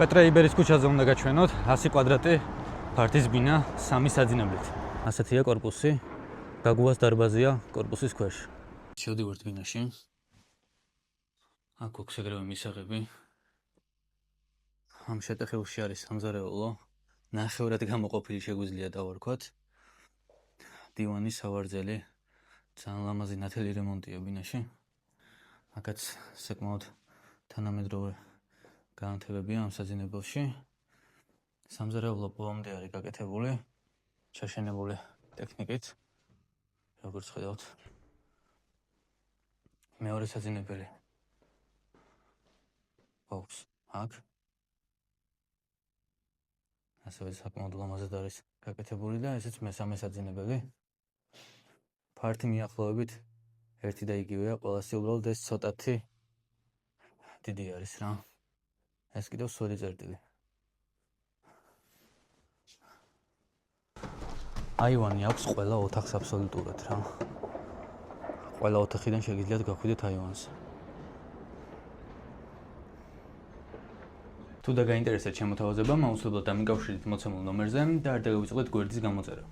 პეტრე იბერის ქუჩაზე უნდა გაჩვენოთ 100 კვადრატი ფართის ბინა 3 საძინებლით. ასეთია კორპუსი, გაგუას დარბაზია კორპუსის ქვეშ. შევდივართ ბინაში. აქ აქვს ეგრევე მისაღები. ამ შეტეხილში არის სამზარეულო, ნახევრად გამოყოფილი შეგვიძლია დავარქვათ. დივანი, სავარძელი, ძალიან ლამაზი ნათელი რემონტია ბინაში. აქაც საკმაოდ თანამედროვე განათებებია ამ საძინებელში. სამზარეულო ბოლომდე არის გაკეთებული, ჩაშენებული ტექნიკით. როგორც ხედავთ, მეორე საძინებელი აქვს აქ. ასევე საკმაოდ ლამაზად არის გაკეთებული და ესეც მესამე საძინებელი. ფართი მიახლოებით ერთი და იგივეა, ყველასი უბრალოდ ეს ცოტათი დიდი არის რა. ეს კიდევ სველი წერტილი. აივანი აქვს ყველა ოთახს აბსოლუტურად რა. ყველა ოთახიდან შეგიძლიათ გახვიდეთ აივანს. თუ და გაინტერესებთ შემოთავაზება, მაუწყებლად დამიკავშირდით მოცემულ ნომერზე და არ დაგავიწყდეთ გვერდის გამოწერა.